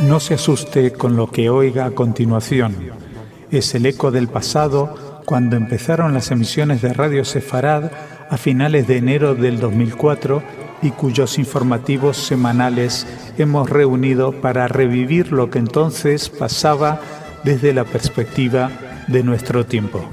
No se asuste con lo que oiga a continuación. Es el eco del pasado cuando empezaron las emisiones de Radio Sefarad a finales de enero del 2004 y cuyos informativos semanales hemos reunido para revivir lo que entonces pasaba desde la perspectiva de nuestro tiempo.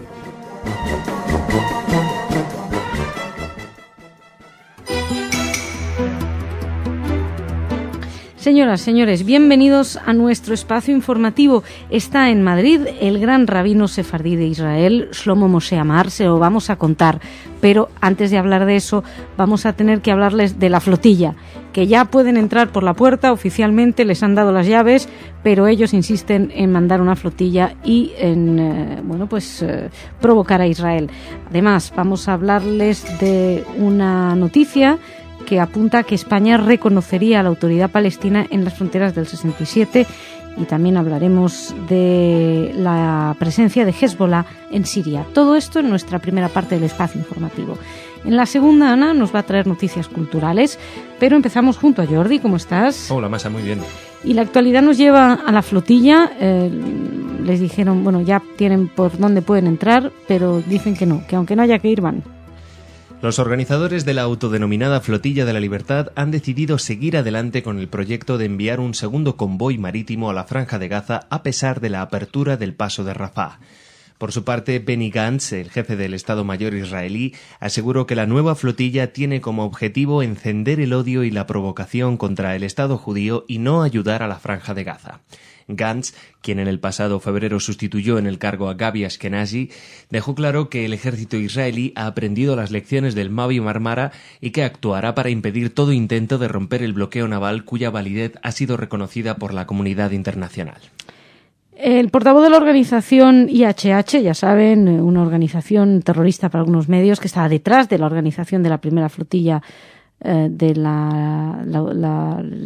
Señoras, señores, bienvenidos a nuestro espacio informativo. Está en Madrid el gran rabino sefardí de Israel, Shlomo Moshe Amar, se lo vamos a contar. Pero antes de hablar de eso, vamos a tener que hablarles de la flotilla, que ya pueden entrar por la puerta, oficialmente les han dado las llaves, pero ellos insisten en mandar una flotilla y en provocar a Israel. Además, vamos a hablarles de una noticia que apunta a que España reconocería a la autoridad palestina en las fronteras del 67, y también hablaremos de la presencia de Hezbollah en Siria. Todo esto en nuestra primera parte del espacio informativo. En la segunda, Ana nos va a traer noticias culturales, pero empezamos junto a Jordi. ¿Cómo estás? Hola, Masa, muy bien. Y la actualidad nos lleva a la flotilla. Les dijeron, ya tienen por dónde pueden entrar, pero dicen que no, que aunque no haya que ir, van. Los organizadores de la autodenominada Flotilla de la Libertad han decidido seguir adelante con el proyecto de enviar un segundo convoy marítimo a la Franja de Gaza a pesar de la apertura del paso de Rafah. Por su parte, Benny Gantz, el jefe del Estado Mayor israelí, aseguró que la nueva flotilla tiene como objetivo encender el odio y la provocación contra el Estado judío y no ayudar a la Franja de Gaza. Gantz, quien en el pasado febrero sustituyó en el cargo a Gabi Ashkenazi, dejó claro que el ejército israelí ha aprendido las lecciones del Mavi Marmara y que actuará para impedir todo intento de romper el bloqueo naval cuya validez ha sido reconocida por la comunidad internacional. El portavoz de la organización IHH, ya saben, una organización terrorista para algunos medios que estaba detrás de la organización de la primera flotilla de la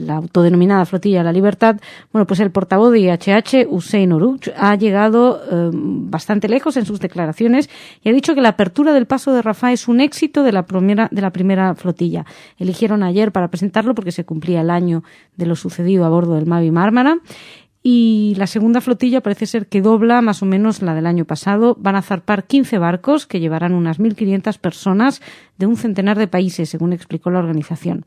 autodenominada Flotilla de la Libertad, pues el portavoz de IHH, Hussein Oruch, ha llegado bastante lejos en sus declaraciones y ha dicho que la apertura del paso de Rafah es un éxito de la primera flotilla. Eligieron ayer para presentarlo porque se cumplía el año de lo sucedido a bordo del Mavi Marmara. Y la segunda flotilla parece ser que dobla más o menos la del año pasado. Van a zarpar 15 barcos que llevarán unas 1.500 personas de un centenar de países, según explicó la organización.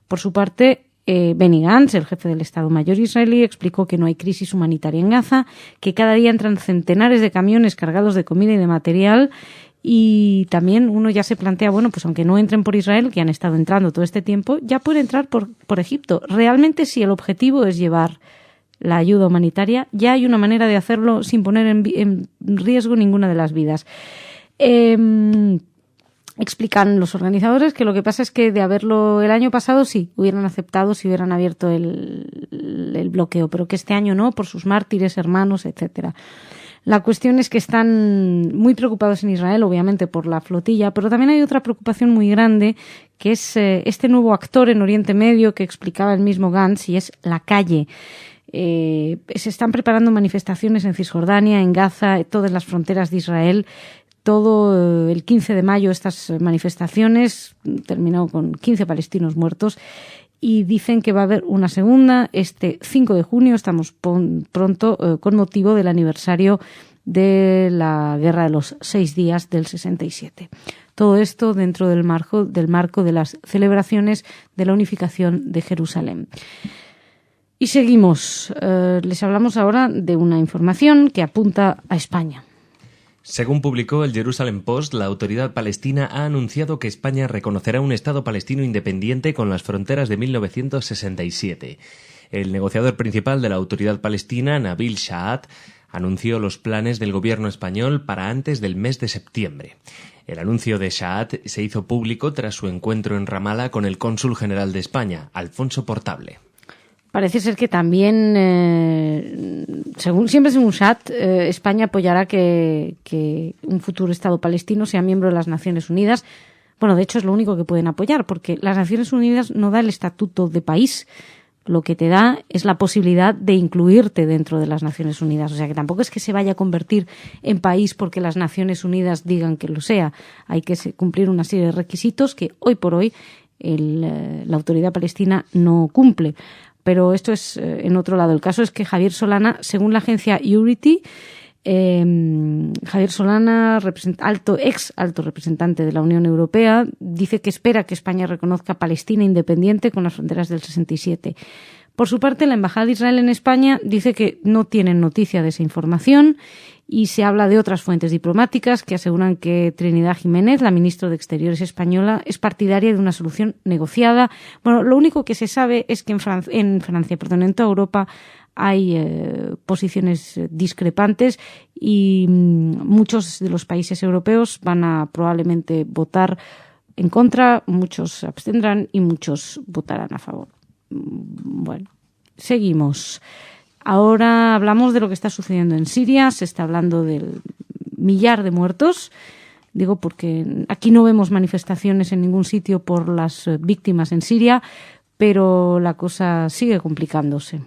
Por su parte, Benny Gantz, el jefe del Estado Mayor israelí, explicó que no hay crisis humanitaria en Gaza, que cada día entran centenares de camiones cargados de comida y de material. Y también uno ya se plantea, aunque no entren por Israel, que han estado entrando todo este tiempo, ya pueden entrar por Egipto. Realmente, si el objetivo es llevar la ayuda humanitaria, ya hay una manera de hacerlo sin poner en riesgo ninguna de las vidas. Explican los organizadores que lo que pasa es que de haberlo el año pasado sí, hubieran aceptado si hubieran abierto el bloqueo, pero que este año no, por sus mártires, hermanos, etcétera. La cuestión es que están muy preocupados en Israel, obviamente, por la flotilla, pero también hay otra preocupación muy grande, que es este nuevo actor en Oriente Medio que explicaba el mismo Gantz, y es la calle. Se están preparando manifestaciones en Cisjordania, en Gaza, todas las fronteras de Israel. Todo el 15 de mayo estas manifestaciones terminó con 15 palestinos muertos y dicen que va a haber una segunda este 5 de junio, estamos pronto, con motivo del aniversario de la Guerra de los 6 días del 67. Todo esto dentro del marco de las celebraciones de la unificación de Jerusalén. Y seguimos. Les hablamos ahora de una información que apunta a España. Según publicó el Jerusalem Post, la autoridad palestina ha anunciado que España reconocerá un Estado palestino independiente con las fronteras de 1967. El negociador principal de la autoridad palestina, Nabil Shaat, anunció los planes del gobierno español para antes del mes de septiembre. El anuncio de Shaat se hizo público tras su encuentro en Ramallah con el cónsul general de España, Alfonso Portable. Parece ser que también, según Shaat, España apoyará que un futuro Estado palestino sea miembro de las Naciones Unidas. Bueno, de hecho es lo único que pueden apoyar, porque las Naciones Unidas no da el estatuto de país. Lo que te da es la posibilidad de incluirte dentro de las Naciones Unidas. O sea, que tampoco es que se vaya a convertir en país porque las Naciones Unidas digan que lo sea. Hay que cumplir una serie de requisitos que hoy por hoy la autoridad palestina no cumple. Pero esto es en otro lado. El caso es que Javier Solana, según la agencia Eurity, Javier Solana, ex alto representante de la Unión Europea, dice que espera que España reconozca Palestina independiente con las fronteras del 67. Por su parte, la Embajada de Israel en España dice que no tienen noticia de esa información y se habla de otras fuentes diplomáticas que aseguran que Trinidad Jiménez, la ministra de Exteriores española, es partidaria de una solución negociada. Bueno, lo único que se sabe es que en toda Europa hay posiciones discrepantes y muchos de los países europeos van a probablemente votar en contra, muchos se abstendrán y muchos votarán a favor. Bueno, seguimos. Ahora hablamos de lo que está sucediendo en Siria. Se está hablando del 1.000.000 de muertos. Digo porque aquí no vemos manifestaciones en ningún sitio por las víctimas en Siria, pero la cosa sigue complicándose.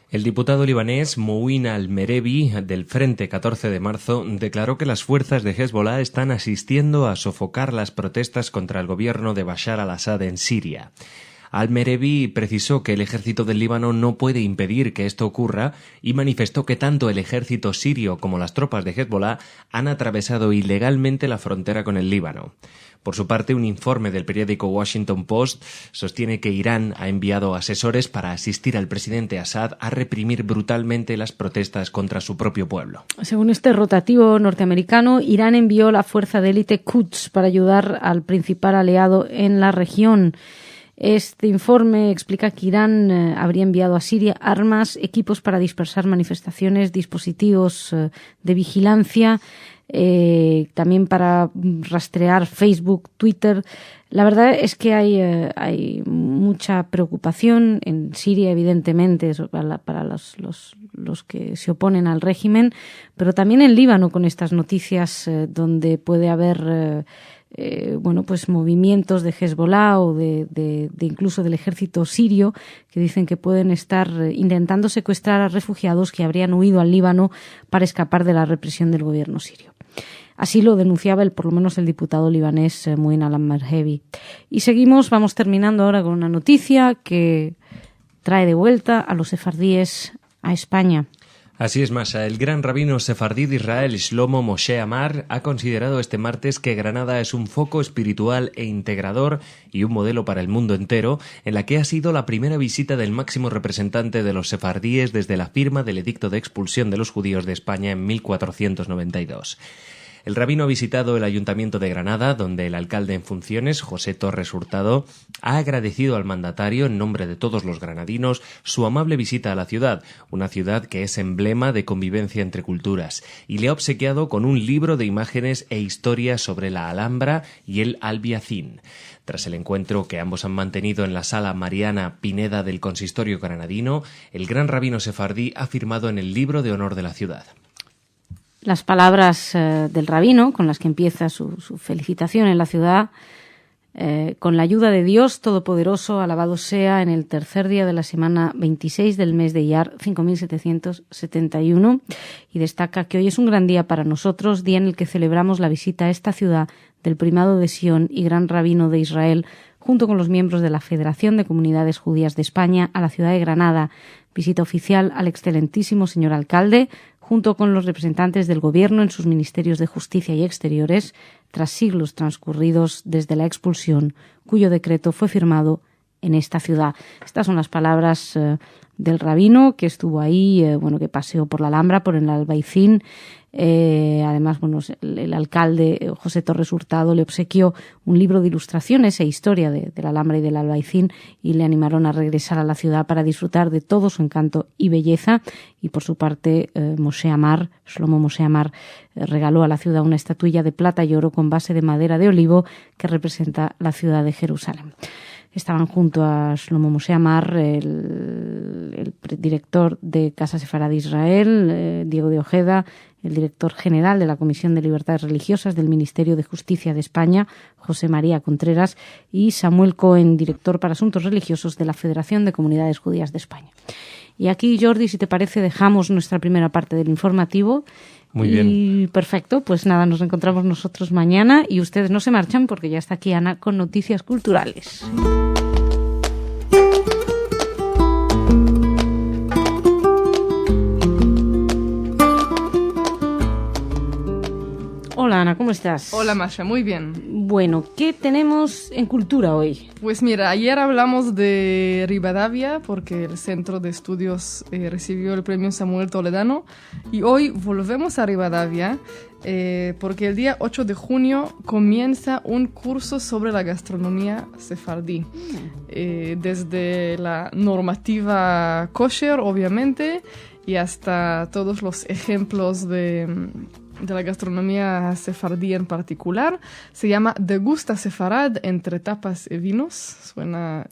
El diputado libanés Mouin al-Merevi, del Frente 14 de marzo, declaró que las fuerzas de Hezbollah están asistiendo a sofocar las protestas contra el gobierno de Bashar al-Assad en Siria. Al-Merevi precisó que el ejército del Líbano no puede impedir que esto ocurra y manifestó que tanto el ejército sirio como las tropas de Hezbollah han atravesado ilegalmente la frontera con el Líbano. Por su parte, un informe del periódico Washington Post sostiene que Irán ha enviado asesores para asistir al presidente Assad a reprimir brutalmente las protestas contra su propio pueblo. Según este rotativo norteamericano, Irán envió la fuerza de élite Quds para ayudar al principal aliado en la región. Este informe explica que Irán habría enviado a Siria armas, equipos para dispersar manifestaciones, dispositivos de vigilancia, también para rastrear Facebook, Twitter. La verdad es que hay mucha preocupación en Siria, evidentemente, para los que se oponen al régimen, pero también en Líbano con estas noticias donde puede haber pues movimientos de Hezbollah o de incluso del ejército sirio que dicen que pueden estar intentando secuestrar a refugiados que habrían huido al Líbano para escapar de la represión del gobierno sirio. Así lo denunciaba por lo menos el diputado libanés Mouin al-Merevi. Y vamos terminando ahora con una noticia que trae de vuelta a los sefardíes a España. Así es, Masha. El gran rabino sefardí de Israel, Shlomo Moshe Amar, ha considerado este martes que Granada es un foco espiritual e integrador y un modelo para el mundo entero, en la que ha sido la primera visita del máximo representante de los sefardíes desde la firma del edicto de expulsión de los judíos de España en 1492. El rabino ha visitado el Ayuntamiento de Granada, donde el alcalde en funciones, José Torres Hurtado, ha agradecido al mandatario, en nombre de todos los granadinos, su amable visita a la ciudad, una ciudad que es emblema de convivencia entre culturas, y le ha obsequiado con un libro de imágenes e historias sobre la Alhambra y el Albiacín. Tras el encuentro que ambos han mantenido en la Sala Mariana Pineda del Consistorio granadino, el gran rabino sefardí ha firmado en el libro de honor de la ciudad. Las palabras del rabino, con las que empieza su felicitación en la ciudad, con la ayuda de Dios Todopoderoso, alabado sea en el tercer día de la semana 26 del mes de Iyar, 5771, y destaca que hoy es un gran día para nosotros, día en el que celebramos la visita a esta ciudad del primado de Sion y gran rabino de Israel, junto con los miembros de la Federación de Comunidades Judías de España, a la ciudad de Granada, visita oficial al excelentísimo señor alcalde, junto con los representantes del Gobierno en sus ministerios de Justicia y Exteriores, tras siglos transcurridos desde la expulsión, cuyo decreto fue firmado en esta ciudad. Estas son las palabras del rabino que estuvo ahí, que paseó por la Alhambra, por el Albaicín. Además, el alcalde José Torres Hurtado le obsequió un libro de ilustraciones e historia de la Alhambra y del Albaicín y le animaron a regresar a la ciudad para disfrutar de todo su encanto y belleza. Y por su parte, Shlomo Moshe Amar, regaló a la ciudad una estatuilla de plata y oro con base de madera de olivo que representa la ciudad de Jerusalén. Estaban junto a Shlomo Moshe Amar el director de Casa Sefarad de Israel, Diego de Ojeda, el director general de la Comisión de Libertades Religiosas del Ministerio de Justicia de España, José María Contreras, y Samuel Cohen, director para Asuntos Religiosos de la Federación de Comunidades Judías de España. Y aquí, Jordi, si te parece, dejamos nuestra primera parte del informativo. Muy bien. Y perfecto, pues nada, nos encontramos nosotros mañana y ustedes no se marchan porque ya está aquí Ana con noticias culturales. Hola Ana, ¿cómo estás? Hola Masha, muy bien. Bueno, ¿qué tenemos en cultura hoy? Pues mira, ayer hablamos de Rivadavia porque el Centro de Estudios recibió el premio Samuel Toledano y hoy volvemos a Rivadavia porque el día 8 de junio comienza un curso sobre la gastronomía sefardí. Desde la normativa kosher, obviamente, y hasta todos los ejemplos de la gastronomía sefardí en particular. Se llama Degusta Sefarad, entre tapas y vinos. Suena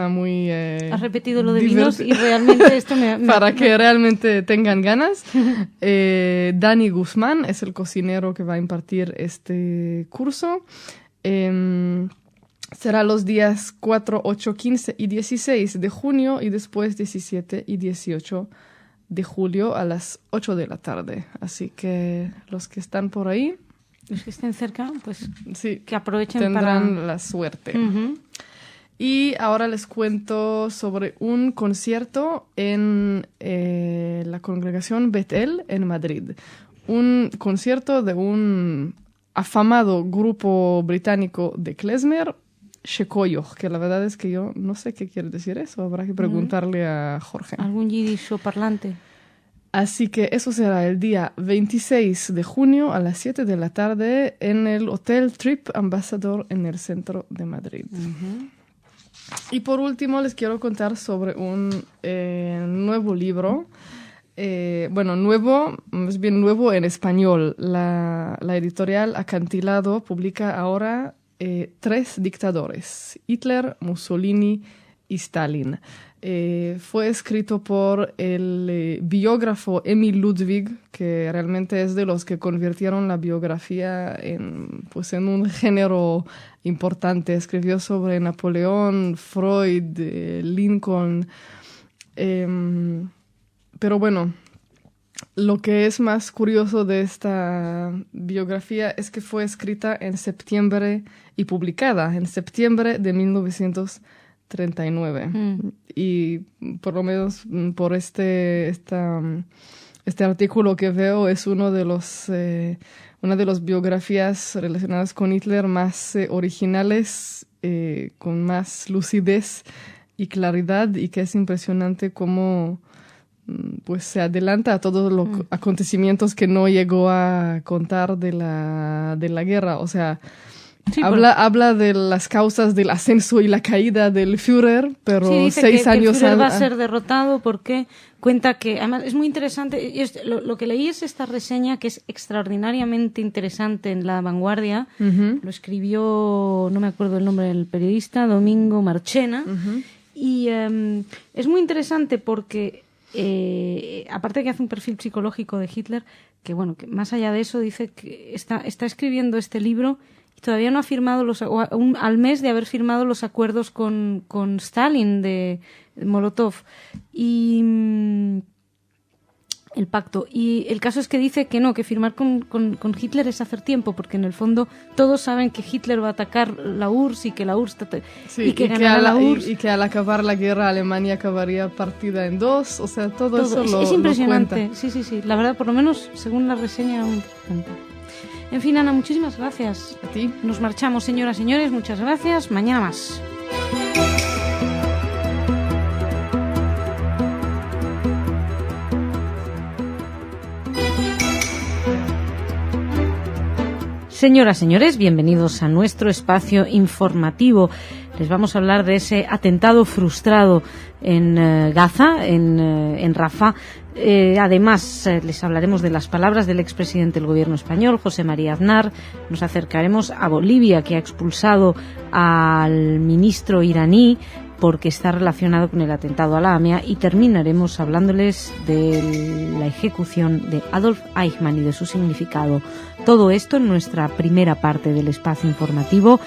muy... Has repetido lo de vinos y realmente esto me... Para que realmente tengan ganas. Dani Guzmán es el cocinero que va a impartir este curso. Será los días 4, 8, 15 y 16 de junio y después 17 y 18 de julio a las 8 de la tarde. Así que los que están por ahí... Los que estén cerca, pues sí, que aprovechen tendrán la suerte. Uh-huh. Y ahora les cuento sobre un concierto en la congregación Betel en Madrid. Un concierto de un afamado grupo británico de klezmer, Shekoyoh, que la verdad es que yo no sé qué quiere decir eso, habrá que preguntarle a Jorge. ¿Algún yiddish parlante? Así que eso será el día 26 de junio a las 7 de la tarde en el Hotel Trip Ambassador en el centro de Madrid. Uh-huh. Y por último les quiero contar sobre un nuevo libro. Más bien nuevo en español. La editorial Acantilado publica ahora 3 dictadores: Hitler, Mussolini y Stalin. Fue escrito por el biógrafo Emil Ludwig, que realmente es de los que convirtieron la biografía en un género importante. Escribió sobre Napoleón, Freud, Lincoln. Pero bueno, lo que es más curioso de esta biografía es que fue escrita en septiembre y publicada en septiembre de 1939. Y por lo menos por este artículo que veo es una de las biografías relacionadas con Hitler más originales, con más lucidez y claridad, y que es impresionante cómo pues se adelanta a todos los acontecimientos que no llegó a contar de la guerra. O sea, sí, habla de las causas del ascenso y la caída del Führer, pero sí, dice 6 años que el Führer va a ser derrotado porque cuenta que, además es muy interesante, lo que leí es esta reseña que es extraordinariamente interesante en La Vanguardia. Uh-huh. Lo escribió, no me acuerdo el nombre del periodista, Domingo Marchena. Uh-huh. Y es muy interesante porque aparte de que hace un perfil psicológico de Hitler, que bueno, que más allá de eso dice que está escribiendo este libro y todavía no ha firmado al mes de haber firmado los acuerdos con Stalin de Molotov y el pacto. Y el caso es que dice que no, que firmar con Hitler es hacer tiempo, porque en el fondo todos saben que Hitler va a atacar la URSS y que la URSS y que ganará la URSS. Y que al acabar la guerra Alemania acabaría partida en 2, o sea, todo eso es impresionante. Lo cuenta. Sí. La verdad, por lo menos, según la reseña, muy interesante. En fin, Ana, muchísimas gracias. A ti. Nos marchamos, señoras y señores, muchas gracias. Mañana más. Señoras, señores, bienvenidos a nuestro espacio informativo. Les vamos a hablar de ese atentado frustrado en Gaza, en Rafah. Además, les hablaremos de las palabras del expresidente del gobierno español, José María Aznar. Nos acercaremos a Bolivia, que ha expulsado al ministro iraní porque está relacionado con el atentado a la AMIA, y terminaremos hablándoles de la ejecución de Adolf Eichmann y de su significado. Todo esto en nuestra primera parte del espacio informativo.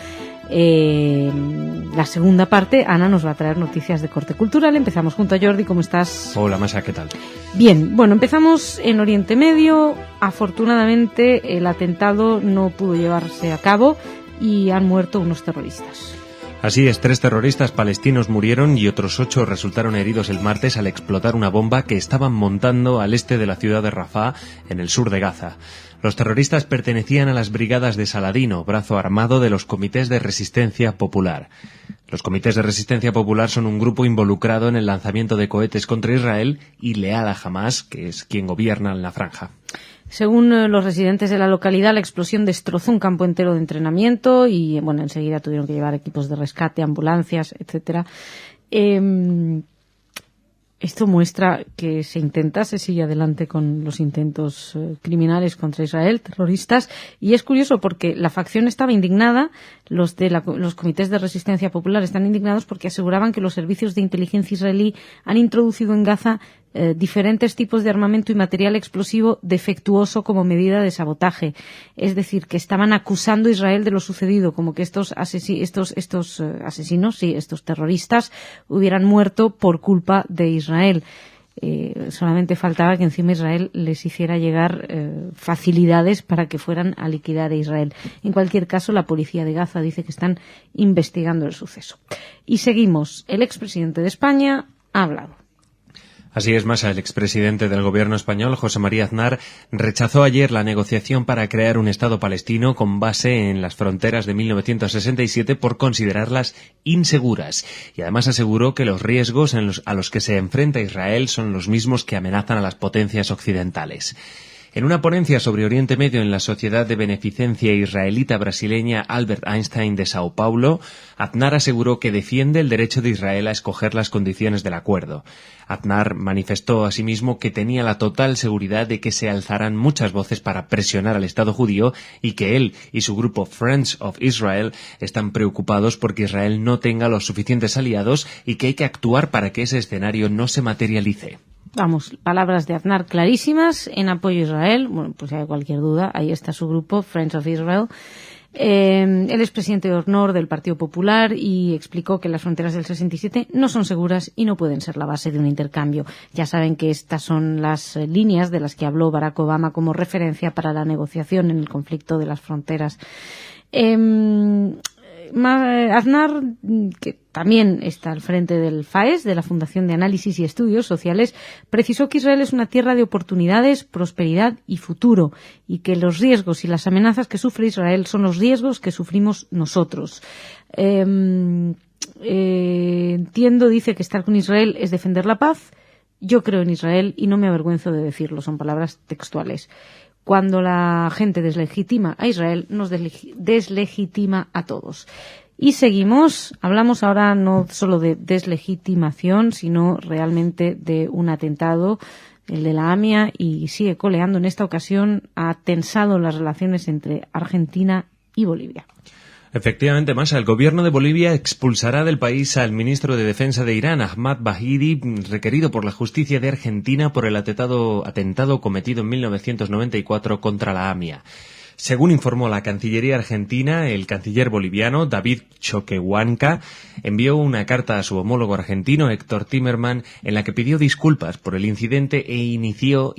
La segunda parte, Ana nos va a traer noticias de corte cultural. Empezamos junto a Jordi. ¿Cómo estás? Hola, Masha, ¿qué tal? Bien, bueno, empezamos en Oriente Medio. Afortunadamente el atentado no pudo llevarse a cabo y han muerto unos terroristas. Así es, 3 terroristas palestinos murieron y otros 8 resultaron heridos el martes al explotar una bomba que estaban montando al este de la ciudad de Rafah, en el sur de Gaza. Los terroristas pertenecían a las brigadas de Saladino, brazo armado de los Comités de Resistencia Popular. Los Comités de Resistencia Popular son un grupo involucrado en el lanzamiento de cohetes contra Israel y leal a Hamás, que es quien gobierna en la franja. Según los residentes de la localidad, la explosión destrozó un campo entero de entrenamiento y, bueno, enseguida tuvieron que llevar equipos de rescate, ambulancias, etcétera. Esto muestra que se sigue adelante con los intentos criminales contra Israel, terroristas, y es curioso porque la facción estaba indignada, los comités de resistencia popular están indignados porque aseguraban que los servicios de inteligencia israelí han introducido en Gaza diferentes tipos de armamento y material explosivo defectuoso como medida de sabotaje. Es decir, que estaban acusando a Israel de lo sucedido, como que estos terroristas hubieran muerto por culpa de Israel. Solamente faltaba que encima Israel les hiciera llegar facilidades para que fueran a liquidar a Israel. En cualquier caso, la policía de Gaza dice que están investigando el suceso. Y seguimos. El expresidente de España ha hablado. Así es, Masa. El expresidente del gobierno español, José María Aznar, rechazó ayer la negociación para crear un Estado palestino con base en las fronteras de 1967 por considerarlas inseguras. Y además aseguró que los riesgos a los que se enfrenta Israel son los mismos que amenazan a las potencias occidentales. En una ponencia sobre Oriente Medio en la Sociedad de Beneficencia Israelita Brasileña Albert Einstein de Sao Paulo, Aznar aseguró que defiende el derecho de Israel a escoger las condiciones del acuerdo. Aznar manifestó asimismo que tenía la total seguridad de que se alzarán muchas voces para presionar al Estado judío y que él y su grupo Friends of Israel están preocupados porque Israel no tenga los suficientes aliados y que hay que actuar para que ese escenario no se materialice. Vamos, palabras de Aznar clarísimas en apoyo a Israel. Bueno, pues si hay cualquier duda, ahí está su grupo, Friends of Israel. Él es presidente de honor del Partido Popular y explicó que las fronteras del 67 no son seguras y no pueden ser la base de un intercambio. Ya saben que estas son las líneas de las que habló Barack Obama como referencia para la negociación en el conflicto de las fronteras. Aznar, que también está al frente del FAES, de la Fundación de Análisis y Estudios Sociales, precisó que Israel es una tierra de oportunidades, prosperidad y futuro, y que los riesgos y las amenazas que sufre Israel son los riesgos que sufrimos nosotros. Entiendo, dice, que estar con Israel es defender la paz. Yo creo en Israel y no me avergüenzo de decirlo, son palabras textuales. Cuando la gente deslegitima a Israel, nos deslegitima a todos. Y seguimos, hablamos ahora no solo de deslegitimación, sino realmente de un atentado, el de la AMIA, y sigue coleando. En esta ocasión ha tensado las relaciones entre Argentina y Bolivia. Efectivamente, Masa, el gobierno de Bolivia expulsará del país al ministro de Defensa de Irán, Ahmad Bahidi, requerido por la justicia de Argentina por el atentado cometido en 1994 contra la AMIA. Según informó la Cancillería argentina, el canciller boliviano, David Choquehuanca, envió una carta a su homólogo argentino, Héctor Timerman, en la que pidió disculpas por el incidente e indicó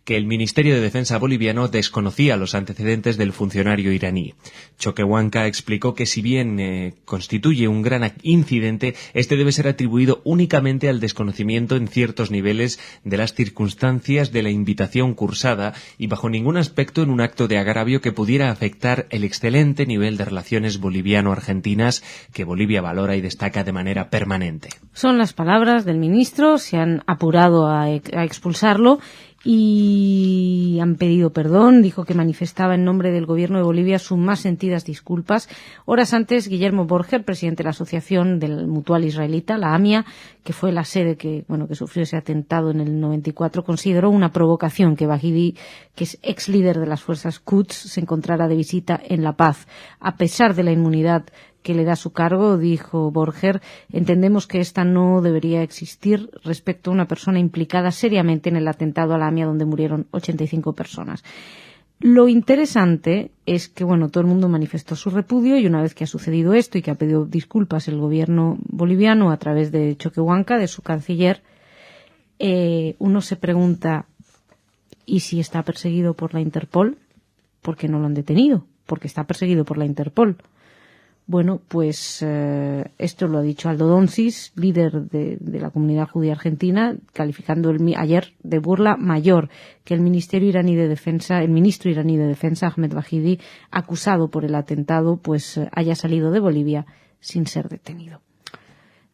que el Ministerio de Defensa boliviano desconocía los antecedentes del funcionario iraní. Choquehuanca explicó que si bien constituye un gran incidente, este debe ser atribuido únicamente al desconocimiento en ciertos niveles de las circunstancias de la invitación cursada y bajo ningún aspecto en un acto de agravio que pudiera afectar el excelente nivel de relaciones boliviano-argentinas que Bolivia valora y destaca de manera permanente. Son las palabras del ministro, se han apurado a expulsarlo y han pedido perdón. Dijo que manifestaba en nombre del gobierno de Bolivia sus más sentidas disculpas. Horas antes, Guillermo Borger, presidente de la Asociación del Mutual Israelita, la AMIA, que fue la sede que sufrió ese atentado en el 94, consideró una provocación que Bahidi, que es ex líder de las fuerzas Quds, se encontrara de visita en La Paz. A pesar de la inmunidad que le da su cargo, dijo Borger, entendemos que esta no debería existir respecto a una persona implicada seriamente en el atentado a la AMIA donde murieron 85 personas. Lo interesante es que, todo el mundo manifestó su repudio y una vez que ha sucedido esto y que ha pedido disculpas el gobierno boliviano a través de Choquehuanca, de su canciller, uno se pregunta, ¿y si está perseguido por la Interpol? ¿Por qué no lo han detenido? Porque está perseguido por la Interpol. Bueno, pues esto lo ha dicho Aldo Donzis, líder de la comunidad judía argentina, calificando ayer de burla mayor que el ministro iraní de Defensa, Ahmed Vahidi, acusado por el atentado, pues haya salido de Bolivia sin ser detenido.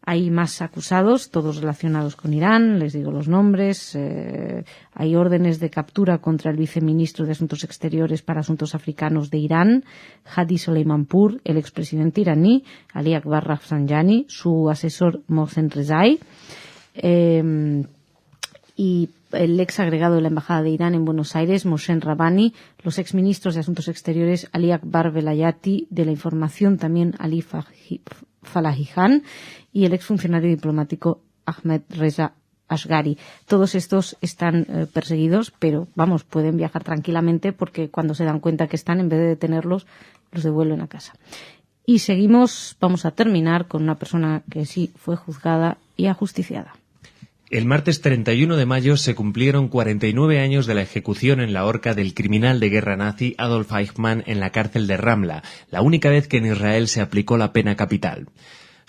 Hay más acusados, todos relacionados con Irán, les digo los nombres. Hay órdenes de captura contra el viceministro de Asuntos Exteriores para Asuntos Africanos de Irán, Hadi Soleimanpour, el expresidente iraní, Ali Akbar Rafsanjani, su asesor Mohsen Rezai, y el ex agregado de la Embajada de Irán en Buenos Aires, Mohsen Rabbani, los exministros de Asuntos Exteriores, Ali Akbar Velayati, de la Información también Ali Falahijan, y el exfuncionario diplomático Ahmed Reza Ashgari. Todos estos están perseguidos, pero pueden viajar tranquilamente porque cuando se dan cuenta que están, en vez de detenerlos, los devuelven a casa. Y vamos a terminar con una persona que sí fue juzgada y ajusticiada. El martes 31 de mayo se cumplieron 49 años de la ejecución en la horca del criminal de guerra nazi Adolf Eichmann en la cárcel de Ramla, la única vez que en Israel se aplicó la pena capital.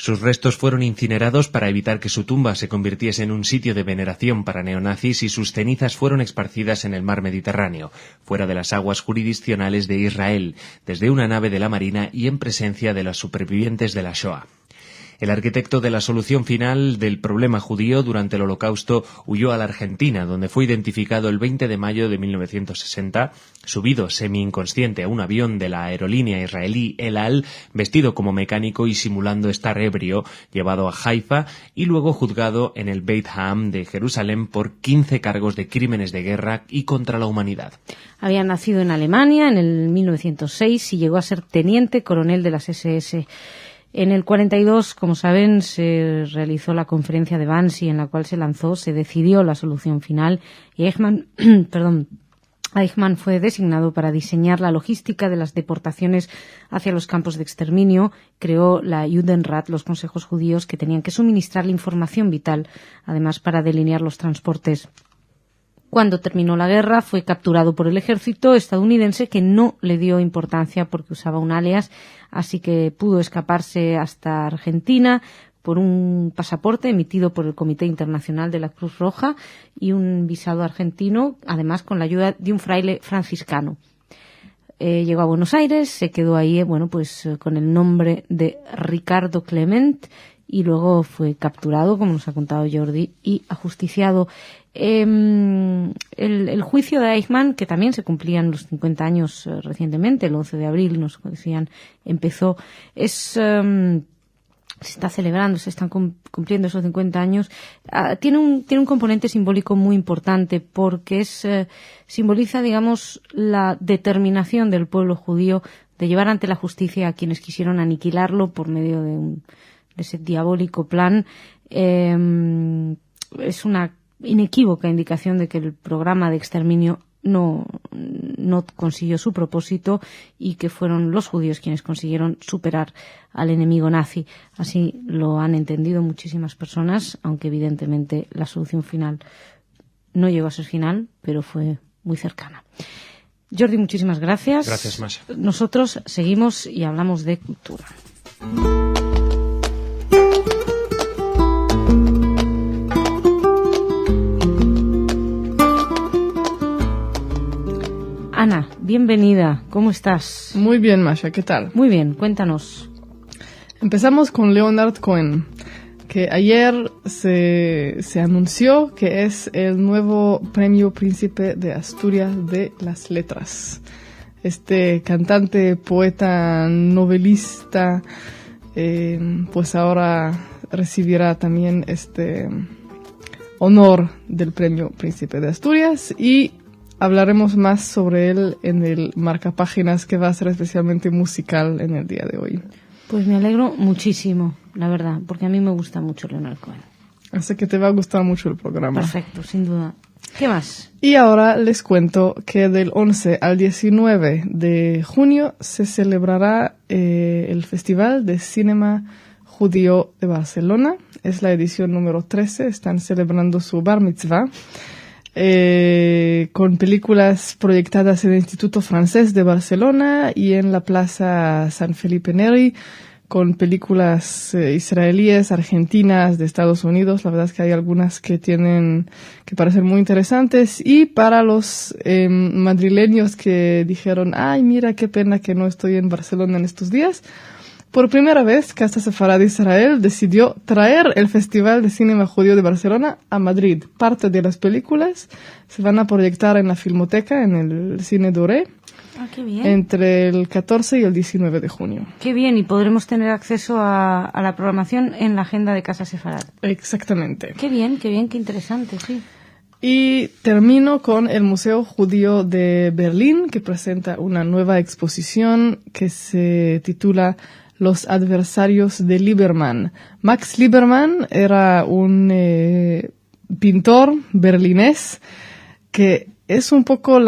Sus restos fueron incinerados para evitar que su tumba se convirtiese en un sitio de veneración para neonazis y sus cenizas fueron esparcidas en el mar Mediterráneo, fuera de las aguas jurisdiccionales de Israel, desde una nave de la Marina y en presencia de los supervivientes de la Shoah. El arquitecto de la solución final del problema judío durante el Holocausto huyó a la Argentina, donde fue identificado el 20 de mayo de 1960, subido semi-inconsciente a un avión de la aerolínea israelí El Al, vestido como mecánico y simulando estar ebrio, llevado a Haifa y luego juzgado en el Beit Ha'am de Jerusalén por 15 cargos de crímenes de guerra y contra la humanidad. Había nacido en Alemania en el 1906 y llegó a ser teniente coronel de las SS. En el 42, como saben, se realizó la conferencia de Wannsee en la cual se decidió la solución final y Eichmann fue designado para diseñar la logística de las deportaciones hacia los campos de exterminio. Creó la Judenrat, los consejos judíos que tenían que suministrar la información vital, además para delinear los transportes. Cuando terminó la guerra, fue capturado por el ejército estadounidense, que no le dio importancia porque usaba un alias, así que pudo escaparse hasta Argentina por un pasaporte emitido por el Comité Internacional de la Cruz Roja y un visado argentino, además con la ayuda de un fraile franciscano. Llegó a Buenos Aires, se quedó ahí, con el nombre de Ricardo Clement, y luego fue capturado, como nos ha contado Jordi, y ajusticiado. El juicio de Eichmann, que también se cumplían los 50 años recientemente, el 11 de abril, nos decían, empezó, se está celebrando, se están cumpliendo esos 50 años. Tiene un componente simbólico muy importante porque simboliza, digamos, la determinación del pueblo judío de llevar ante la justicia a quienes quisieron aniquilarlo por medio de ese diabólico plan. Es una inequívoca indicación de que el programa de exterminio no consiguió su propósito y que fueron los judíos quienes consiguieron superar al enemigo nazi. Así lo han entendido muchísimas personas, aunque evidentemente la solución final no llegó a ser final, pero fue muy cercana. Jordi, muchísimas gracias. Gracias, Masha. Nosotros seguimos y hablamos de cultura. Ana, bienvenida. ¿Cómo estás? Muy bien, Masha. ¿Qué tal? Muy bien, cuéntanos. Empezamos con Leonard Cohen, que ayer se anunció que es el nuevo Premio Príncipe de Asturias de las Letras. Este cantante, poeta, novelista, pues ahora recibirá también este honor del Premio Príncipe de Asturias y hablaremos más sobre él en el marcapáginas que va a ser especialmente musical en el día de hoy. Pues me alegro muchísimo, la verdad, porque a mí me gusta mucho Leonard Cohen. Así que te va a gustar mucho el programa. Perfecto, sin duda. ¿Qué más? Y ahora les cuento que del 11 al 19 de junio se celebrará el Festival de Cinema Judío de Barcelona. Es la edición número 13, están celebrando su Bar Mitzvah. con películas proyectadas en el Instituto Francés de Barcelona y en la Plaza San Felipe Neri, con películas israelíes, argentinas, de Estados Unidos. La verdad es que hay algunas que parecen muy interesantes. Y para los madrileños que dijeron, ay, mira, qué pena que no estoy en Barcelona en estos días, por primera vez, Casa Sefarad Israel decidió traer el Festival de Cinema Judío de Barcelona a Madrid. Parte de las películas se van a proyectar en la Filmoteca, en el Cine Doré, qué bien. Entre el 14 y el 19 de junio. Qué bien, y podremos tener acceso a la programación en la agenda de Casa Sefarad. Exactamente. Qué bien, qué interesante, sí. Y termino con el Museo Judío de Berlín, que presenta una nueva exposición que se titula Los adversarios de Liebermann. Max Liebermann era un pintor berlinés que es un poco el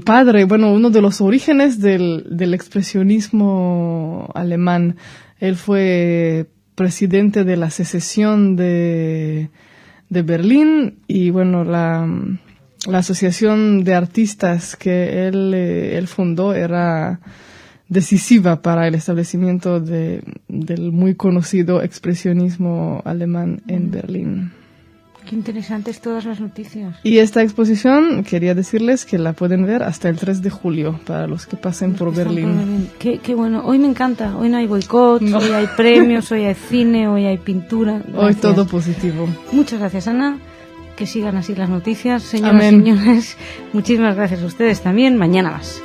padre, uno de los orígenes del expresionismo alemán. Él fue presidente de la secesión de Berlín y la asociación de artistas que él fundó era decisiva para el establecimiento del muy conocido expresionismo alemán en Berlín. Qué interesantes todas las noticias. Y esta exposición, quería decirles que la pueden ver hasta el 3 de julio, para los que pasen por Berlín. Qué bueno. Hoy me encanta. Hoy no hay boicots, hoy hay premios, hoy hay cine, hoy hay pintura. Gracias. Hoy todo positivo. Muchas gracias, Ana. Que sigan así las noticias. Señoras y señores, muchísimas gracias a ustedes también. Mañana más.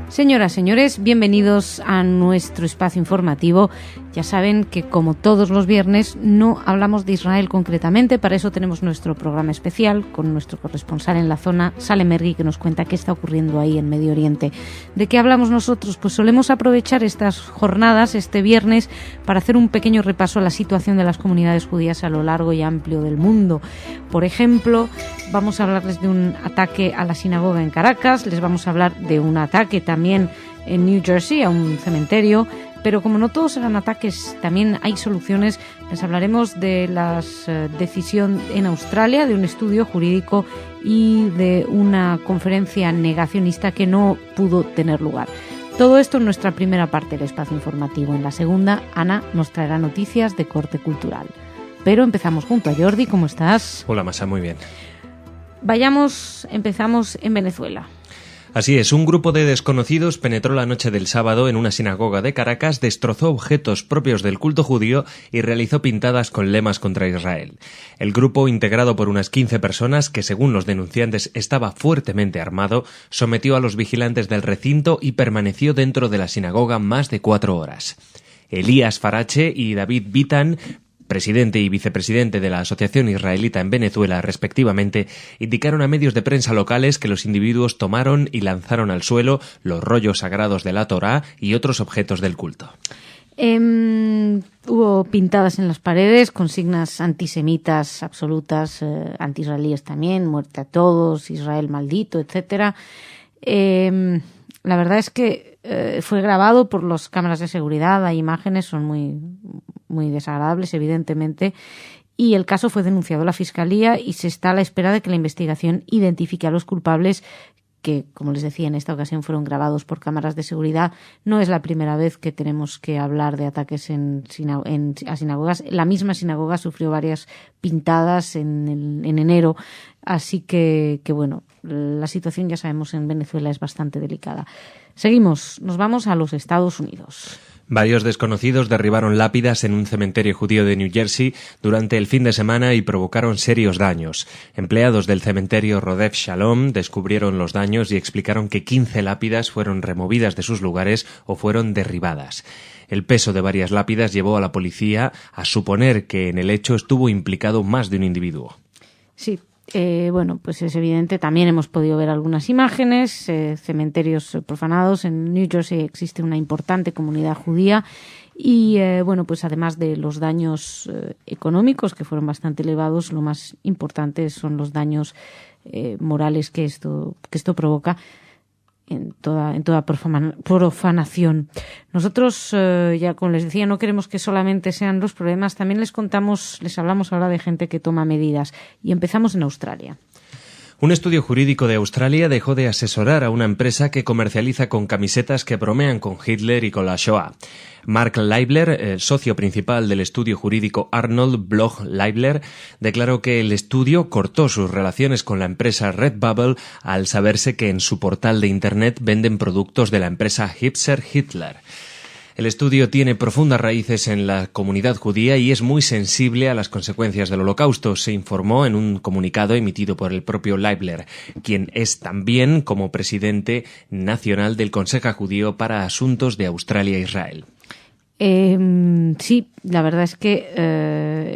Señoras, señores, bienvenidos a nuestro espacio informativo. Ya saben que, como todos los viernes, no hablamos de Israel concretamente. Para eso tenemos nuestro programa especial con nuestro corresponsal en la zona, Salem Mergui, que nos cuenta qué está ocurriendo ahí en Medio Oriente. ¿De qué hablamos nosotros? Pues solemos aprovechar estas jornadas, este viernes, para hacer un pequeño repaso a la situación de las comunidades judías a lo largo y amplio del mundo. Por ejemplo, vamos a hablarles de un ataque a la sinagoga en Caracas, les vamos a hablar de un ataque también en New Jersey, a un cementerio, pero como no todos eran ataques, también hay soluciones. Les hablaremos de la decisión en Australia, de un estudio jurídico y de una conferencia negacionista que no pudo tener lugar. Todo esto en nuestra primera parte del espacio informativo. En la segunda, Ana nos traerá noticias de corte cultural. Pero empezamos junto a Jordi. ¿Cómo estás? Hola, Masa, muy bien. Empezamos en Venezuela. Así es, un grupo de desconocidos penetró la noche del sábado en una sinagoga de Caracas, destrozó objetos propios del culto judío y realizó pintadas con lemas contra Israel. El grupo, integrado por unas 15 personas, que según los denunciantes estaba fuertemente armado, sometió a los vigilantes del recinto y permaneció dentro de la sinagoga más de 4 horas. Elías Farache y David Bitan, presidente y vicepresidente de la Asociación Israelita en Venezuela, respectivamente, indicaron a medios de prensa locales que los individuos tomaron y lanzaron al suelo los rollos sagrados de la Torá y otros objetos del culto. Hubo pintadas en las paredes consignas antisemitas absolutas, anti-israelíes también, muerte a todos, Israel maldito, etcétera. La verdad es que fue grabado por las cámaras de seguridad, hay imágenes, son muy desagradables, evidentemente, y el caso fue denunciado a la Fiscalía y se está a la espera de que la investigación identifique a los culpables, que, como les decía, en esta ocasión fueron grabados por cámaras de seguridad. No es la primera vez que tenemos que hablar de ataques a sinagogas. La misma sinagoga sufrió varias pintadas en enero, así que bueno, la situación, ya sabemos, en Venezuela es bastante delicada. Seguimos, nos vamos a los Estados Unidos. Varios desconocidos derribaron lápidas en un cementerio judío de New Jersey durante el fin de semana y provocaron serios daños. Empleados del cementerio Rodef Shalom descubrieron los daños y explicaron que 15 lápidas fueron removidas de sus lugares o fueron derribadas. El peso de varias lápidas llevó a la policía a suponer que en el hecho estuvo implicado más de un individuo. Sí. Bueno, pues es evidente, también hemos podido ver algunas imágenes, cementerios profanados. En New Jersey existe una importante comunidad judía y, bueno, pues además de los daños económicos, que fueron bastante elevados, lo más importante son los daños morales que esto provoca en toda profanación. Nosotros, ya como les decía, no queremos que solamente sean los problemas, también les hablamos ahora de gente que toma medidas. Y empezamos en Australia. Un estudio jurídico de Australia dejó de asesorar a una empresa que comercializa con camisetas que bromean con Hitler y con la Shoah. Mark Leibler, socio principal del estudio jurídico Arnold Bloch Leibler, declaró que el estudio cortó sus relaciones con la empresa Redbubble al saberse que en su portal de Internet venden productos de la empresa Hipster Hitler. El estudio tiene profundas raíces en la comunidad judía y es muy sensible a las consecuencias del Holocausto, se informó en un comunicado emitido por el propio Leibler, quien es también como presidente nacional del Consejo Judío para Asuntos de Australia e Israel. Sí, la verdad es que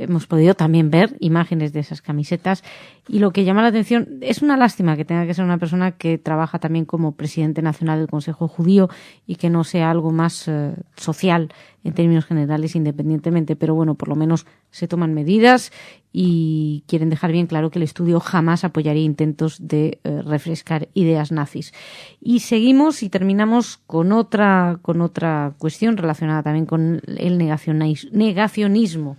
hemos podido también ver imágenes de esas camisetas y lo que llama la atención es una lástima que tenga que ser una persona que trabaja también como presidente nacional del Consejo Judío y que no sea algo más social en términos generales independientemente, pero bueno, por lo menos se toman medidas y quieren dejar bien claro que el estudio jamás apoyaría intentos de refrescar ideas nazis. Y seguimos y terminamos con otra cuestión relacionada también con el negacionismo.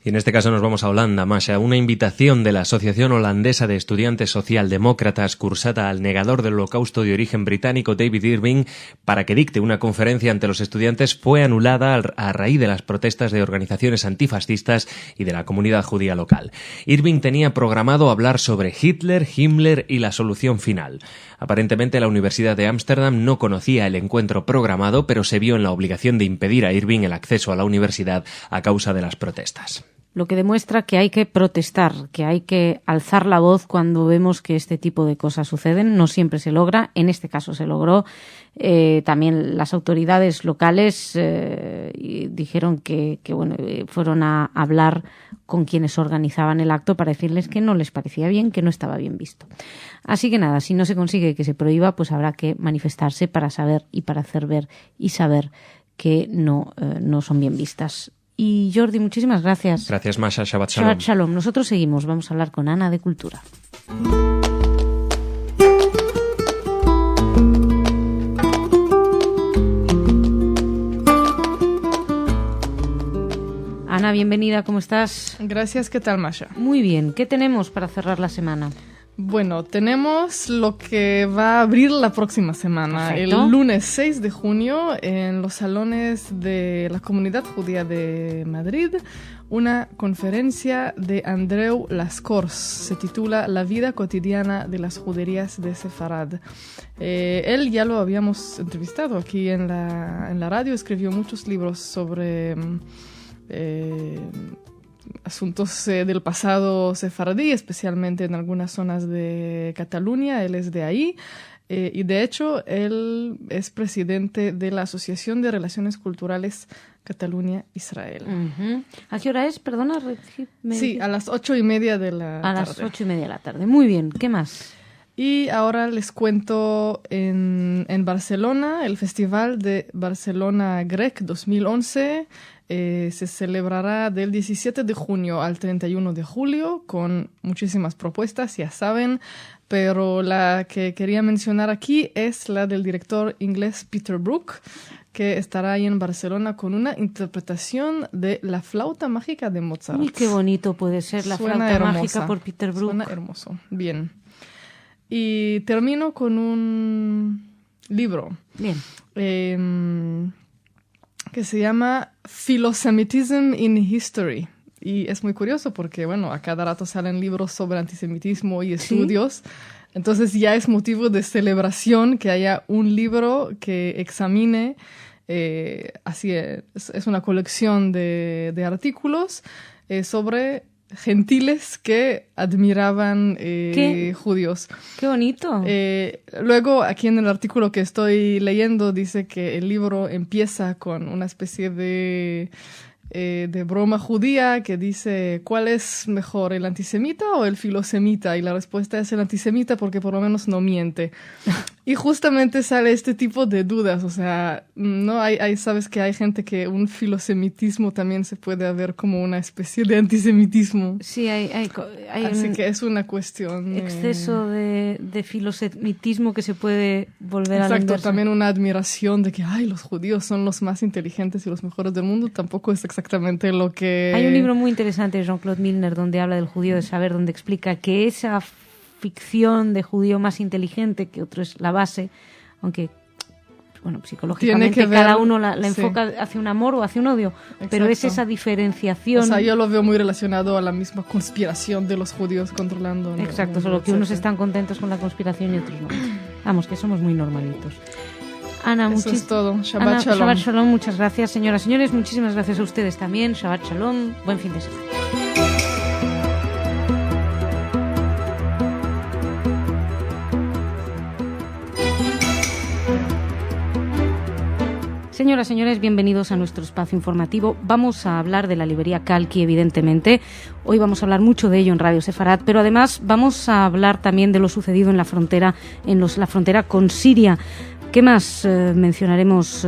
Y en este caso nos vamos a Holanda, Masha. Una invitación de la Asociación Holandesa de Estudiantes Socialdemócratas cursada al negador del Holocausto de origen británico David Irving para que dicte una conferencia ante los estudiantes fue anulada a raíz de las protestas de organizaciones antifascistas y de la comunidad judía local. Irving tenía programado hablar sobre Hitler, Himmler y la solución final. Aparentemente la Universidad de Ámsterdam no conocía el encuentro programado, pero se vio en la obligación de impedir a Irving el acceso a la universidad a causa de las protestas. Lo que demuestra que hay que protestar, que hay que alzar la voz cuando vemos que este tipo de cosas suceden. No siempre se logra, en este caso se logró. También las autoridades locales dijeron que fueron a hablar con quienes organizaban el acto para decirles que no les parecía bien, que no estaba bien visto. Así que nada, si no se consigue que se prohíba, pues habrá que manifestarse para saber y para hacer ver y saber que no son bien vistas. Y Jordi, muchísimas gracias. Gracias, Masha. Shabbat Shalom. Shabbat Shalom. Nosotros seguimos. Vamos a hablar con Ana de Cultura. Ana, bienvenida. ¿Cómo estás? Gracias. ¿Qué tal, Masha? Muy bien. ¿Qué tenemos para cerrar la semana? Bueno, tenemos lo que va a abrir la próxima semana, Perfecto. El lunes 6 de junio, en los salones de la Comunidad Judía de Madrid, una conferencia de Andreu Lascors. Se titula La vida cotidiana de las juderías de Sefarad. Él ya lo habíamos entrevistado aquí en la radio, escribió muchos libros sobre asuntos del pasado sefaradí, especialmente en algunas zonas de Cataluña. Él es de ahí y de hecho él es presidente de la Asociación de Relaciones Culturales Cataluña-Israel. Uh-huh. ¿A qué hora es? Perdona. Sí, a las 8:30 de la tarde. A las 8:30 de la tarde. Muy bien. ¿Qué más? Y ahora les cuento en Barcelona, el Festival de Barcelona Grec 2011 se celebrará del 17 de junio al 31 de julio con muchísimas propuestas, ya saben, pero la que quería mencionar aquí es la del director inglés Peter Brook, que estará ahí en Barcelona con una interpretación de La flauta mágica de Mozart. Uy, qué bonito puede ser La flauta mágica por Peter Brook. Suena hermoso. Bien. Y termino con un libro. Bien. Que se llama Philosemitism in History. Y es muy curioso porque, bueno, a cada rato salen libros sobre antisemitismo y estudios. ¿Sí? Entonces ya es motivo de celebración que haya un libro que examine, así es una colección de artículos sobre gentiles que admiraban judíos. ¡Qué bonito! Luego, aquí en el artículo que estoy leyendo, dice que el libro empieza con una especie de de broma judía que dice ¿cuál es mejor, el antisemita o el filosemita? Y la respuesta es el antisemita porque por lo menos no miente. Y justamente sale este tipo de dudas, o sea, no hay sabes que hay gente que un filosemitismo también se puede ver como una especie de antisemitismo. Sí, hay así que es una cuestión exceso de filosemitismo que se puede volver a la inversa. Exacto, también una admiración de que los judíos son los más inteligentes y los mejores del mundo, tampoco es exactamente lo que... Hay un libro muy interesante de Jean-Claude Milner donde habla del judío de saber, donde explica que esa ficción de judío más inteligente, que otro es la base, aunque bueno, psicológicamente cada uno la enfoca hacia un amor o hacia un odio. Exacto. Pero es esa diferenciación. O sea, yo lo veo muy relacionado a la misma conspiración de los judíos controlando. Exacto, solo que unos están contentos con la conspiración y otros no. Vamos, que somos muy normalitos. Ana, eso es todo. Shabbat Shalom. Shabbat Shalom, muchas gracias, señoras y señores. Muchísimas gracias a ustedes también. Shabbat Shalom, buen fin de semana. Señoras y señores, bienvenidos a nuestro espacio informativo. Vamos a hablar de la librería Kalki, evidentemente. Hoy vamos a hablar mucho de ello en Radio Sefarad, pero además vamos a hablar también de lo sucedido en la frontera, la frontera con Siria. ¿Qué más? Mencionaremos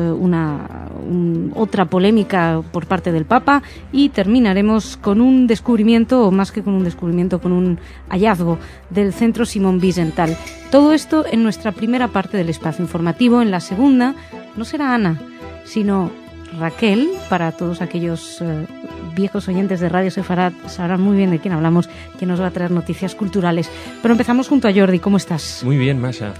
otra polémica por parte del Papa y terminaremos con un descubrimiento, o más que con un descubrimiento, con un hallazgo del Centro Simón Wiesenthal. Todo esto en nuestra primera parte del espacio informativo. En la segunda no será Ana, sino Raquel. Para todos aquellos viejos oyentes de Radio Sefarad sabrán muy bien de quién hablamos, que nos va a traer noticias culturales. Pero empezamos junto a Jordi. ¿Cómo estás? Muy bien, Masha.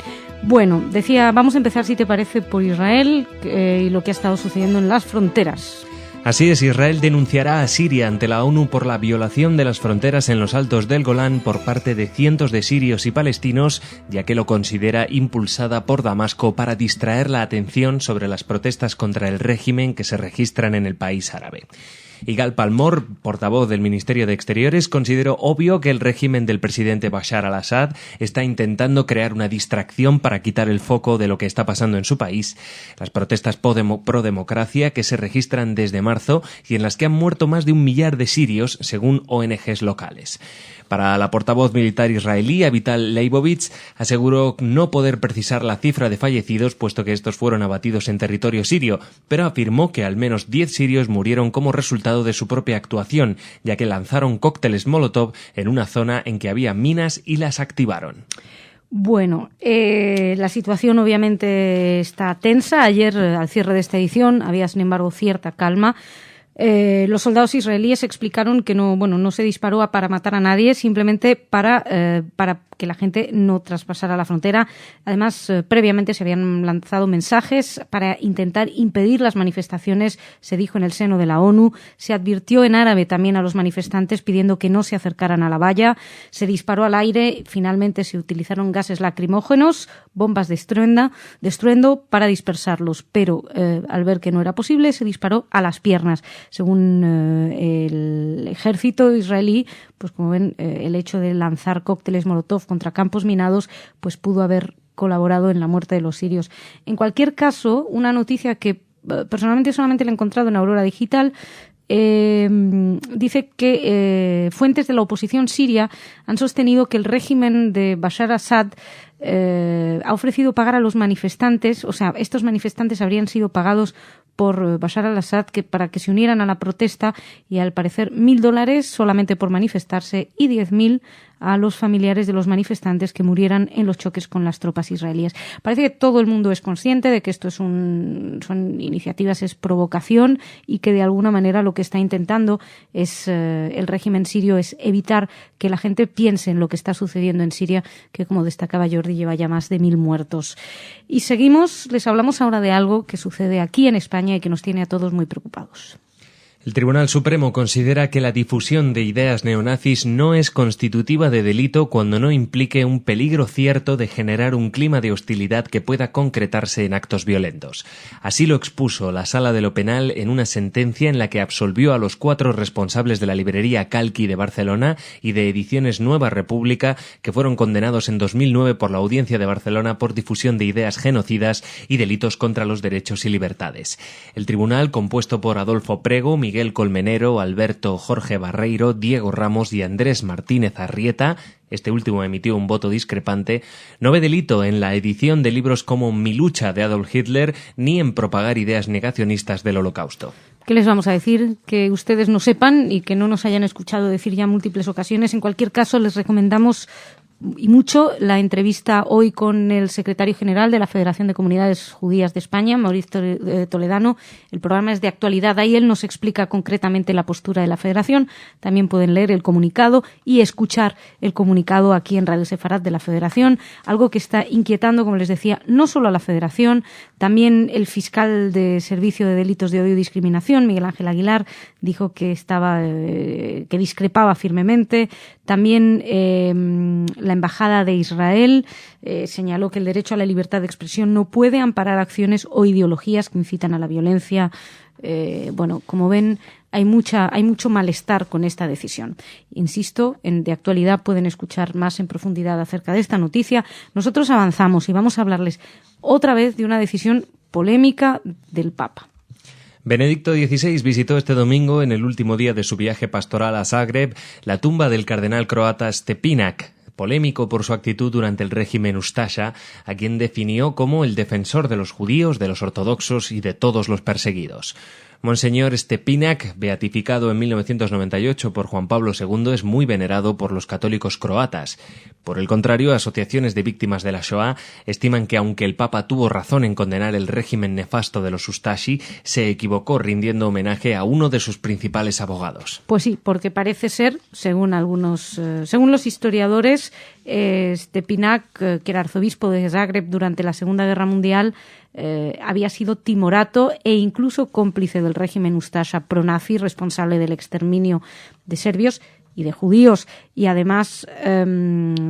Bueno, decía, vamos a empezar, si te parece, por Israel y lo que ha estado sucediendo en las fronteras. Así es, Israel denunciará a Siria ante la ONU por la violación de las fronteras en los Altos del Golán por parte de cientos de sirios y palestinos, ya que lo considera impulsada por Damasco para distraer la atención sobre las protestas contra el régimen que se registran en el país árabe. Igal Palmor, portavoz del Ministerio de Exteriores, consideró obvio que el régimen del presidente Bashar al-Assad está intentando crear una distracción para quitar el foco de lo que está pasando en su país. Las protestas pro-democracia que se registran desde marzo y en las que han muerto más de 1 millar de sirios, según ONGs locales. Para la portavoz militar israelí, Avital Leibovitz, aseguró no poder precisar la cifra de fallecidos, puesto que estos fueron abatidos en territorio sirio, pero afirmó que al menos 10 sirios murieron como resultado de su propia actuación, ya que lanzaron cócteles Molotov en una zona en que había minas y las activaron. Bueno, la situación obviamente está tensa. Ayer, al cierre de esta edición, había sin embargo cierta calma. Los soldados israelíes explicaron que no se disparó para matar a nadie, simplemente para que la gente no traspasara la frontera. Además, previamente se habían lanzado mensajes para intentar impedir las manifestaciones, se dijo en el seno de la ONU. Se advirtió en árabe también a los manifestantes pidiendo que no se acercaran a la valla. Se disparó al aire, finalmente se utilizaron gases lacrimógenos, bombas de estruendo para dispersarlos, pero al ver que no era posible, se disparó a las piernas. Según el ejército israelí, pues como ven, el hecho de lanzar cócteles Molotov contra campos minados, pues pudo haber colaborado en la muerte de los sirios. En cualquier caso, una noticia que personalmente solamente la he encontrado en Aurora Digital, dice que fuentes de la oposición siria han sostenido que el régimen de Bashar al-Assad ha ofrecido pagar a los manifestantes, o sea, estos manifestantes habrían sido pagados por Bashar al-Assad para que se unieran a la protesta, y al parecer $1.000 solamente por manifestarse y 10.000 a los familiares de los manifestantes que murieran en los choques con las tropas israelíes. Parece que todo el mundo es consciente de que esto son iniciativas, es provocación, y que de alguna manera lo que está intentando es el régimen sirio es evitar que la gente piense en lo que está sucediendo en Siria, que como destacaba Jordi lleva ya más de 1.000 muertos. Y seguimos, les hablamos ahora de algo que sucede aquí en España y que nos tiene a todos muy preocupados. El Tribunal Supremo considera que la difusión de ideas neonazis no es constitutiva de delito cuando no implique un peligro cierto de generar un clima de hostilidad que pueda concretarse en actos violentos. Así lo expuso la Sala de lo Penal en una sentencia en la que absolvió a los 4 responsables de la librería Kalki de Barcelona y de Ediciones Nueva República, que fueron condenados en 2009 por la Audiencia de Barcelona por difusión de ideas genocidas y delitos contra los derechos y libertades. El tribunal, compuesto por Adolfo Prego, Miguel Colmenero, Alberto Jorge Barreiro, Diego Ramos y Andrés Martínez Arrieta, este último emitió un voto discrepante, no ve delito en la edición de libros como Mi lucha de Adolf Hitler ni en propagar ideas negacionistas del Holocausto. ¿Qué les vamos a decir? Que ustedes no sepan y que no nos hayan escuchado decir ya en múltiples ocasiones. En cualquier caso, les recomendamos y mucho la entrevista hoy con el secretario general de la Federación de Comunidades Judías de España, Mauricio Toledano. El programa es de actualidad, ahí él nos explica concretamente la postura de la Federación. También pueden leer el comunicado y escuchar el comunicado aquí en Radio Sefarad de la Federación, algo que está inquietando, como les decía, no solo a la Federación, también el fiscal de Servicio de Delitos de Odio y Discriminación, Miguel Ángel Aguilar, dijo que que discrepaba firmemente. También la Embajada de Israel señaló que el derecho a la libertad de expresión no puede amparar acciones o ideologías que incitan a la violencia. Como ven, hay mucho malestar con esta decisión. Insisto, de actualidad pueden escuchar más en profundidad acerca de esta noticia. Nosotros avanzamos y vamos a hablarles otra vez de una decisión polémica del Papa. Benedicto XVI visitó este domingo, en el último día de su viaje pastoral a Zagreb, la tumba del cardenal croata Stepinac, polémico por su actitud durante el régimen Ustasha, a quien definió como el defensor de los judíos, de los ortodoxos y de todos los perseguidos. Monseñor Stepinac, beatificado en 1998 por Juan Pablo II, es muy venerado por los católicos croatas. Por el contrario, asociaciones de víctimas de la Shoah estiman que aunque el Papa tuvo razón en condenar el régimen nefasto de los Ustashi, se equivocó rindiendo homenaje a uno de sus principales abogados. Pues sí, porque parece ser, según los historiadores, Stepinac, que era arzobispo de Zagreb durante la Segunda Guerra Mundial, había sido timorato e incluso cómplice del régimen Ustasha pronazi, responsable del exterminio de serbios y de judíos, y además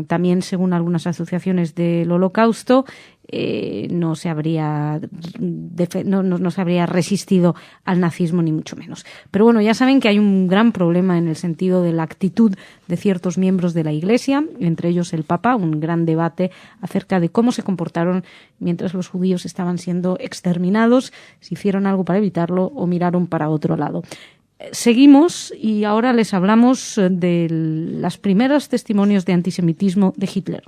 también, según algunas asociaciones del Holocausto, no se habría resistido al nazismo, ni mucho menos. Pero bueno, ya saben que hay un gran problema en el sentido de la actitud de ciertos miembros de la Iglesia, entre ellos el Papa, un gran debate acerca de cómo se comportaron mientras los judíos estaban siendo exterminados, si hicieron algo para evitarlo o miraron para otro lado. Seguimos y ahora les hablamos de los primeros testimonios de antisemitismo de Hitler.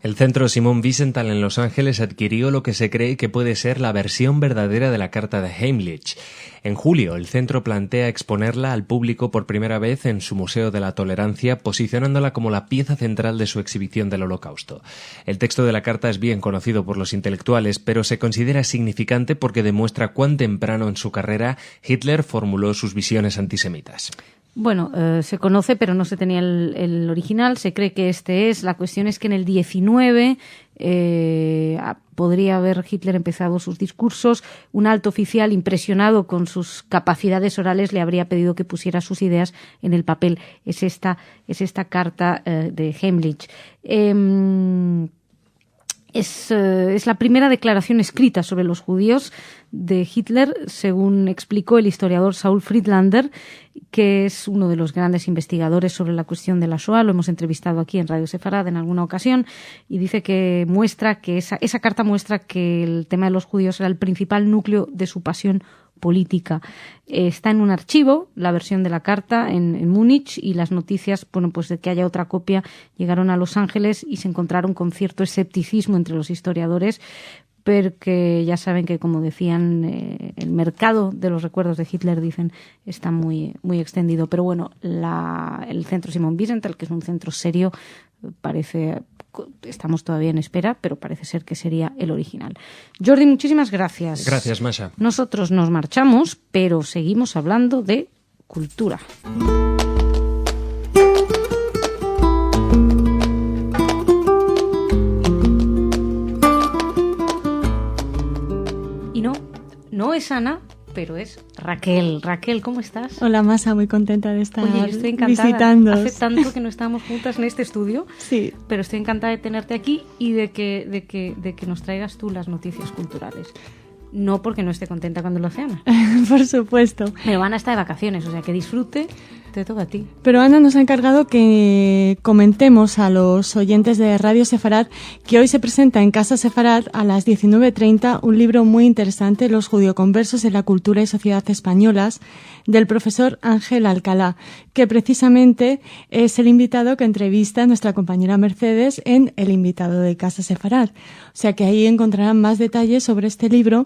El Centro Simon Wiesenthal en Los Ángeles adquirió lo que se cree que puede ser la versión verdadera de la carta de Heimlich. En julio, el centro plantea exponerla al público por primera vez en su Museo de la Tolerancia, posicionándola como la pieza central de su exhibición del Holocausto. El texto de la carta es bien conocido por los intelectuales, pero se considera significante porque demuestra cuán temprano en su carrera Hitler formuló sus visiones antisemitas. Bueno, se conoce, pero no se tenía el original. Se cree que este es. La cuestión es que en el 19 podría haber Hitler empezado sus discursos. Un alto oficial, impresionado con sus capacidades orales, le habría pedido que pusiera sus ideas en el papel. Es esta carta de Heimlich. Es la primera declaración escrita sobre los judíos de Hitler, según explicó el historiador Saul Friedlander, que es uno de los grandes investigadores sobre la cuestión de la Shoah. Lo hemos entrevistado aquí en Radio Sefarad en alguna ocasión, y dice que esa carta muestra que el tema de los judíos era el principal núcleo de su pasión política. Está en un archivo la versión de la carta en Múnich, y las noticias, pues de que haya otra copia, llegaron a Los Ángeles y se encontraron con cierto escepticismo entre los historiadores, porque ya saben que, como decían, el mercado de los recuerdos de Hitler, dicen, está muy, muy extendido. Pero bueno, el Centro Simon Wiesenthal, que es un centro serio, estamos todavía en espera, pero parece ser que sería el original. Jordi, muchísimas gracias. Gracias, Masha. Nosotros nos marchamos, pero seguimos hablando de cultura. Y no es Ana, pero es Raquel. Raquel, ¿cómo estás? Hola, Masha, muy contenta de estar visitándoos. Hace tanto que no estábamos juntas en este estudio, sí, pero estoy encantada de tenerte aquí y de que nos traigas tú las noticias culturales. No porque no esté contenta cuando lo hace Ana. Por supuesto. Pero Ana está de vacaciones, o sea que disfrute. te toca a ti. Pero Ana nos ha encargado que comentemos a los oyentes de Radio Sefarad que hoy se presenta en Casa Sefarad a las 19:30 un libro muy interesante, Los judioconversos en la cultura y sociedad españolas, del profesor Ángel Alcalá, que precisamente es el invitado que entrevista a nuestra compañera Mercedes en El invitado de Casa Sefarad. O sea que ahí encontrarán más detalles sobre este libro,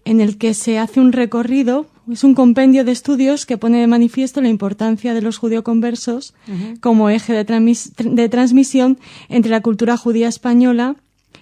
en el que se hace un recorrido. Es un compendio de estudios que pone de manifiesto la importancia de los judioconversos como eje de transmisión entre la cultura judía española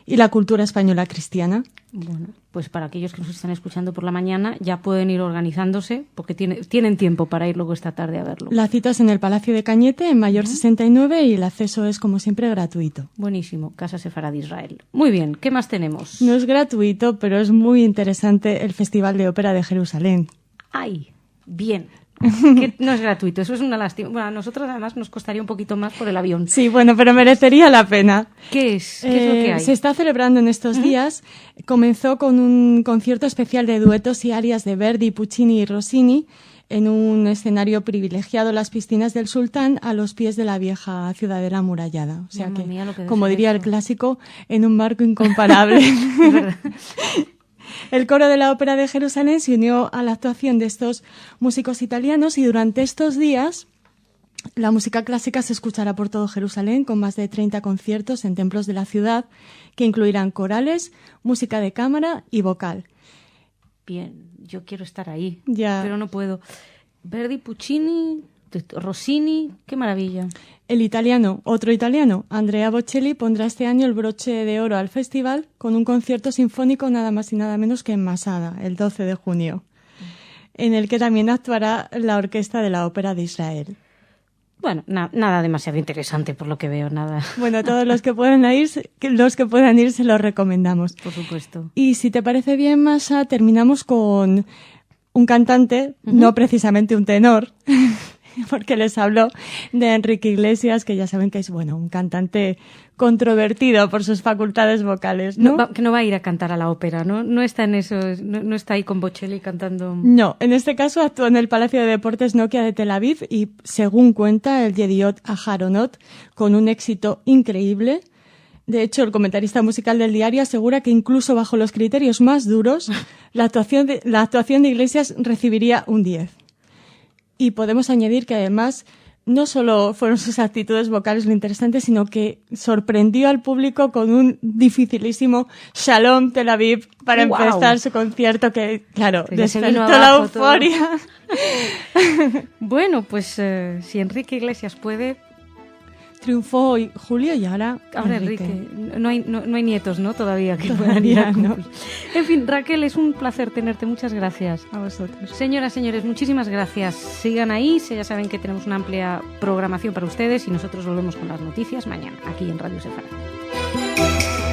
y la cultura española cristiana. Bueno, pues para aquellos que nos están escuchando por la mañana ya pueden ir organizándose porque tienen tiempo para ir luego esta tarde a verlo. La cita es en el Palacio de Cañete, en Mayor 69, y el acceso es, como siempre, gratuito. Buenísimo, Casa Sefarad de Israel. Muy bien, ¿qué más tenemos? No es gratuito, pero es muy interesante el Festival de Ópera de Jerusalén. ¡Ay! Bien. Que no es gratuito, eso es una lástima. Bueno, a nosotros además nos costaría un poquito más por el avión. Sí, bueno, pero merecería la pena. ¿Qué es? ¿Qué es lo que hay? Se está celebrando en estos días. Comenzó con un concierto especial de duetos y arias de Verdi, Puccini y Rossini en un escenario privilegiado, las piscinas del Sultán, a los pies de la vieja ciudadela amurallada. O sea, Mamma mía, lo que como debe diría ser el eso. clásico, en un marco incomparable. Es verdad. El coro de la Ópera de Jerusalén se unió a la actuación de estos músicos italianos y durante estos días la música clásica se escuchará por todo Jerusalén con más de 30 conciertos en templos de la ciudad que incluirán corales, música de cámara y vocal. Bien, yo quiero estar ahí, Ya. pero no puedo. Verdi, Puccini, Rossini, qué maravilla. El italiano, otro italiano, Andrea Bocelli, pondrá este año el broche de oro al festival con un concierto sinfónico nada más y nada menos que en Masada, el 12 de junio, en el que también actuará la Orquesta de la Ópera de Israel. Bueno, nada demasiado interesante por lo que veo, nada. Bueno, todos los que puedan ir se los recomendamos. Por supuesto. Y si te parece bien, Masha, terminamos con un cantante, no precisamente un tenor, porque les hablo de Enrique Iglesias, que ya saben que es, bueno, un cantante controvertido por sus facultades vocales, ¿no? Que no va a ir a cantar a la ópera, ¿no? No está en eso, no está ahí con Bocelli cantando. No, en este caso actúa en el Palacio de Deportes Nokia de Tel Aviv y, según cuenta el Yediot Aharonot, con un éxito increíble. De hecho, el comentarista musical del diario asegura que incluso bajo los criterios más duros, la actuación de Iglesias recibiría un 10. Y podemos añadir que además no solo fueron sus actitudes vocales lo interesante, sino que sorprendió al público con un dificilísimo Shalom Tel Aviv para ¡Guau! empezar su concierto que, claro, Que ya se despertó vino la abajo todo. euforia. Bueno, pues si Enrique Iglesias puede, Triunfó hoy Julio y ahora Enrique. No hay nietos, ¿no? Todavía que puedan Todavía ir a no. cumplir. En fin, Raquel, es un placer tenerte. Muchas gracias. A vosotros. Señoras, señores, muchísimas gracias. Sigan ahí, ya saben que tenemos una amplia programación para ustedes y nosotros volvemos con las noticias mañana, aquí en Radio Sefarad.